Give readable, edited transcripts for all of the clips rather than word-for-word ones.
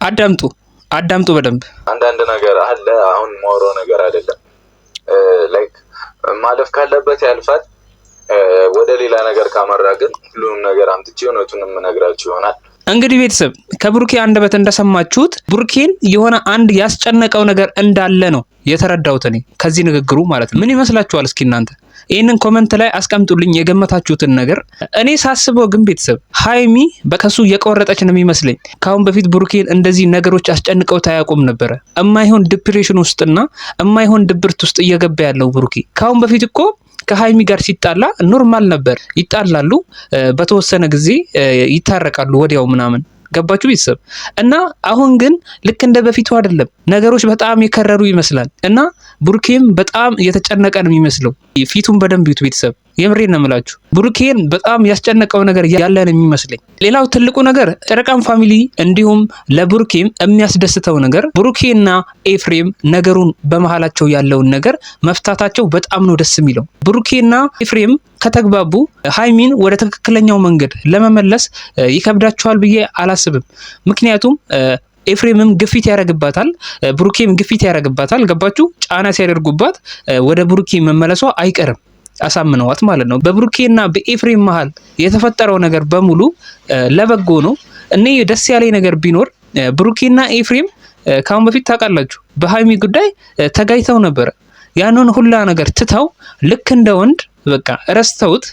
አዳምጡ በደንብ አንዳንድ ነገር አለ አሁን ማውራው ነገር አይደለም ላይክ ማለፍ ካለበት ያልፋል ወደ ሌላ ነገር ካመራ ግን ሁሉንም ነገር አምጥቼ እውነቱን የምነግራችሁ ይሆናል። እንግዲህ ቤተሰብ ከብሩኬ አንደበት እንደሰማችሁት ብሩኬን የሆነ አንድ ያስጨነቀው ነገር እንዳለ ነው የተረዳሁት እኔ ከዚህ ንግግሩ ማለት ነው። ምን ይመስላችኋል? እስኪ እናንተ ይሄንን ኮሜንት ላይ አስቀምጡልኝ የገመታችሁትን ነገር። እኔ ሳስበው ግን ቤተሰብ ሃይሚ በከሱ የቆረጠች ነው የሚመስለኝ። ካሁን በፊት ብሩኬን እንደዚህ ነገሮች አስጨንቀው ታያቁም ነበረ። እማይሆን ዲፕሬሽን ውስጥና እማይሆን ድብርት ውስጥ እየገባ ያለው ብሩኬ ካሁን በፊት እኮ ከሃይሚ ጋር ሲጣላ ኖርማል ነበር። ይጣላሉ፣ በተወሰነ ጊዜ ይታረቃሉ ወዲያው ምናምን። ገባችሁ ቤተሰብ? እና አሁን ግን ልክ እንደ በፊቱ አይደለም። ነገሮች በጣም የከረሩ ይመስላል እና ብሩኬም በጣም እየተጨነቀ ነው የሚመስለው። ፊቱን በደንብ ይዩት ቤተሰብ። የምሬን ነው የምላችሁ። ብሩኬን በጣም ያስጨነቀው ነገር ያለ ነው የሚመስለኝ። ሌላው ትልቁ ነገር ጨረቃም ፋሚሊ እንዲሁም ለብሩኬም የሚያስደስተው ነገር ብሩኬና ኤፍሬም ነገሩን በመሃላቸው ያለውን ነገር መፍታታቸው በጣም ነው ደስ የሚለው። ብሩኬና ኤፍሬም ከተግባቡ ሃይሚን ወደ ትክክለኛው መንገድ ለመመለስ ይከብዳቸዋል ብዬ አላስብም። ምክንያቱም ኤፍሬምም ግፊት ያደርግባታል፣ ብሩኬም ግፊት ያደርግባታል። ገባችሁ? ጫና ሲያደርጉባት ወደ ብሩኬ መመለሷ አይቀርም፣ አሳምነዋት ማለት ነው። በብሩኬና በኤፍሬም መሃል የተፈጠረው ነገር በሙሉ ለበጎ ነው። እኔ ደስ ያለኝ ነገር ቢኖር ብሩኬና ኤፍሬም ካሁን በፊት ታውቃላችሁ በሃይሚ ጉዳይ ተጋይተው ነበረ። ያንን ሁላ ነገር ትተው ልክ እንደ ወንድ በቃ ረስተውት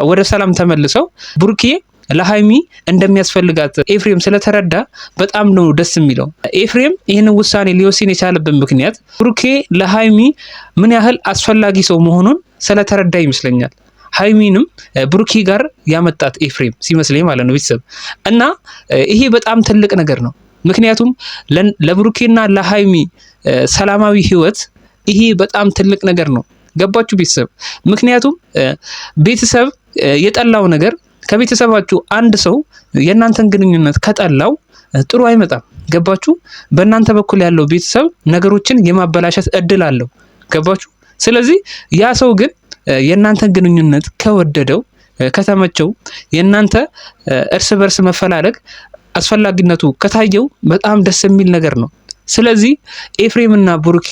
ወደ ሰላም ተመልሰው ብሩኬ ለሃይሚ እንደሚያስፈልጋት ኤፍሬም ስለተረዳ በጣም ነው ደስ የሚለው። ኤፍሬም ይህን ውሳኔ ሊወስን የቻለበት ምክንያት ብሩኬ ለሃይሚ ምን ያህል አስፈላጊ ሰው መሆኑን ስለተረዳ ይመስለኛል። ሃይሚንም ብሩኬ ጋር ያመጣት ኤፍሬም ሲመስለኝ ማለት ነው ቤተሰብ። እና ይሄ በጣም ትልቅ ነገር ነው። ምክንያቱም ለብሩኬና ለሃይሚ ሰላማዊ ህይወት ይሄ በጣም ትልቅ ነገር ነው። ገባችሁ ቤተሰብ? ምክንያቱም ቤተሰብ የጠላው ነገር ከቤተሰባችሁ አንድ ሰው የእናንተን ግንኙነት ከጠላው ጥሩ አይመጣም። ገባችሁ? በእናንተ በኩል ያለው ቤተሰብ ነገሮችን የማበላሸት እድል አለው። ገባችሁ? ስለዚህ ያ ሰው ግን የእናንተን ግንኙነት ከወደደው ከተመቸው የእናንተ እርስ በርስ መፈላለግ አስፈላጊነቱ ከታየው በጣም ደስ የሚል ነገር ነው። ስለዚህ ኤፍሬም እና ብሩኬ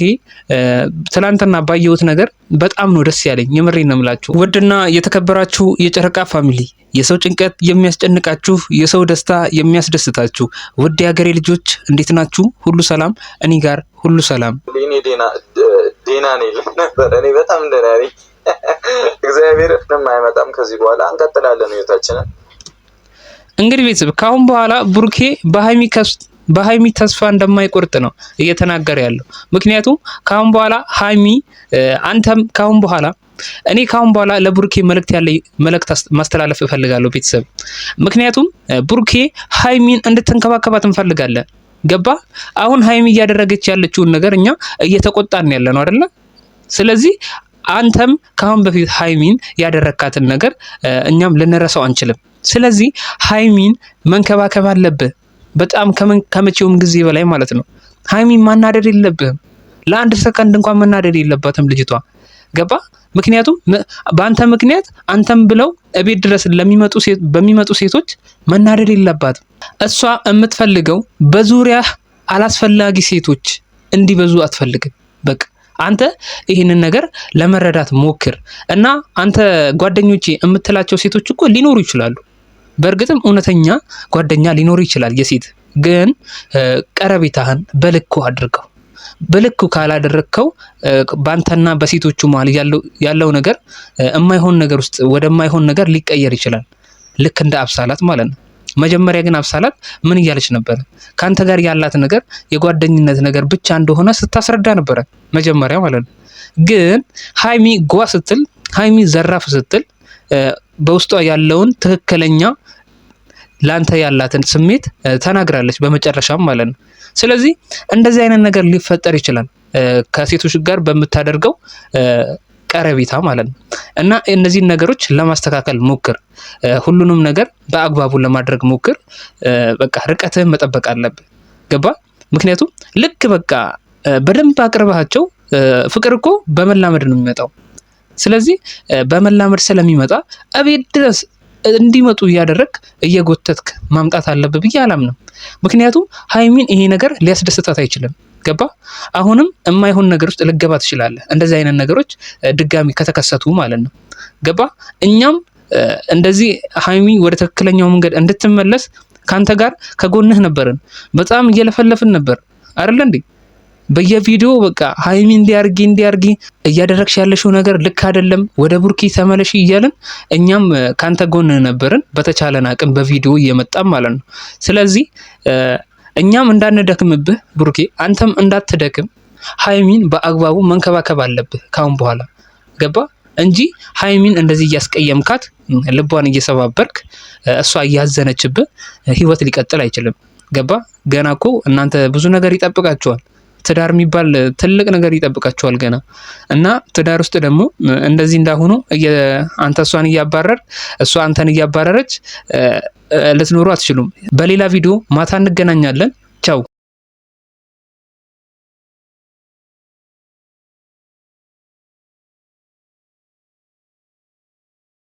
ትላንትና ባየሁት ነገር በጣም ነው ደስ ያለኝ። የምሬን ነው የምላችሁ። ውድና የተከበራችሁ የጨረቃ ፋሚሊ፣ የሰው ጭንቀት የሚያስጨንቃችሁ፣ የሰው ደስታ የሚያስደስታችሁ ውድ የሀገሬ ልጆች እንዴት ናችሁ? ሁሉ ሰላም? እኔ ጋር ሁሉ ሰላም። እኔ ዴና ነኝ ነበር። እኔ በጣም ደህና ነኝ። እግዚአብሔር ምንም አይመጣም። ከዚህ በኋላ እንቀጥላለን ህይወታችንን። እንግዲህ ቤተሰብ ካሁን በኋላ ብሩኬ በሃይሚ ተስፋ እንደማይቆርጥ ነው እየተናገረ ያለው። ምክንያቱም ካሁን በኋላ ሃይሚ አንተም ካሁን በኋላ ለብሩኬ መልእክት ማስተላለፍ እፈልጋለሁ ቤተሰብ። ምክንያቱም ብሩኬ ሃይሚን እንድትንከባከባት እንፈልጋለን። ገባ? አሁን ሃይሚ እያደረገች ያለችውን ነገር እኛ እየተቆጣን ያለ ነው አይደለ? ስለዚህ አንተም ካሁን በፊት ሃይሚን ያደረካትን ነገር እኛም ልንረሳው አንችልም። ስለዚህ ሃይሚን መንከባከብ አለብህ በጣም ከመቼውም ጊዜ በላይ ማለት ነው። ሃይሚን ማናደድ የለብህም። ለአንድ ሰከንድ እንኳን መናደድ የለባትም ልጅቷ። ገባ? ምክንያቱም በአንተ ምክንያት አንተም ብለው እቤት ድረስ በሚመጡ ሴቶች መናደድ የለባትም። እሷ የምትፈልገው በዙሪያ አላስፈላጊ ሴቶች እንዲበዙ አትፈልግም። በቃ አንተ ይህንን ነገር ለመረዳት ሞክር እና አንተ ጓደኞቼ የምትላቸው ሴቶች እኮ ሊኖሩ ይችላሉ። በእርግጥም እውነተኛ ጓደኛ ሊኖር ይችላል የሴት ግን ቀረቤታህን በልኩ አድርገው። በልኩ ካላደረግከው ባንተና በሴቶቹ መሀል ያለው ነገር የማይሆን ነገር ውስጥ ወደማይሆን ነገር ሊቀየር ይችላል። ልክ እንደ አብሳላት ማለት ነው። መጀመሪያ ግን አብሳላት ምን እያለች ነበረ? ካንተ ጋር ያላት ነገር የጓደኝነት ነገር ብቻ እንደሆነ ስታስረዳ ነበረ መጀመሪያ ማለት ነው። ግን ሃይሚ ጓ ስትል፣ ሃይሚ ዘራፍ ስትል በውስጧ ያለውን ትክክለኛ ላንተ ያላትን ስሜት ተናግራለች በመጨረሻም ማለት ነው። ስለዚህ እንደዚህ አይነት ነገር ሊፈጠር ይችላል ከሴቶች ጋር በምታደርገው ቀረቤታ ማለት ነው። እና እነዚህን ነገሮች ለማስተካከል ሞክር። ሁሉንም ነገር በአግባቡ ለማድረግ ሞክር። በቃ ርቀትህን መጠበቅ አለብህ። ገባ? ምክንያቱም ልክ በቃ በደንብ አቅርባቸው። ፍቅር እኮ በመላመድ ነው የሚመጣው። ስለዚህ በመላመድ ስለሚመጣ እቤት ድረስ እንዲመጡ እያደረግ እየጎተትክ ማምጣት አለብህ ብዬ አላምንም። ምክንያቱም ሀይሚን ይሄ ነገር ሊያስደስታት አይችልም። ገባ? አሁንም የማይሆን ነገር ውስጥ ልገባ ትችላለህ፣ እንደዚህ አይነት ነገሮች ድጋሚ ከተከሰቱ ማለት ነው። ገባ? እኛም እንደዚህ ሀይሚ ወደ ትክክለኛው መንገድ እንድትመለስ ካንተ ጋር ከጎንህ ነበርን። በጣም እየለፈለፍን ነበር አይደል እንዴ? በየቪዲዮ በቃ ሀይሚ እንዲያርጊ እያደረግሽ ያለሽው ነገር ልክ አይደለም፣ ወደ ቡርኪ ተመለሺ እያልን እኛም ካንተ ጎን ነበርን፣ በተቻለን አቅም በቪዲዮ እየመጣም ማለት ነው። ስለዚህ እኛም እንዳንደክምብህ ቡርኪ፣ አንተም እንዳትደክም ሀይሚን በአግባቡ መንከባከብ አለብህ ካሁን በኋላ። ገባ? እንጂ ሀይሚን እንደዚህ እያስቀየምካት ልቧን እየሰባበርክ እሷ እያዘነችብህ ህይወት ሊቀጥል አይችልም። ገባ? ገና እኮ እናንተ ብዙ ነገር ይጠብቃችኋል። ትዳር የሚባል ትልቅ ነገር ይጠብቃችኋል ገና። እና ትዳር ውስጥ ደግሞ እንደዚህ እንዳሁኑ አንተ እሷን እያባረር እሷ አንተን እያባረረች ልትኖሩ አትችሉም። በሌላ ቪዲዮ ማታ እንገናኛለን። ቻው።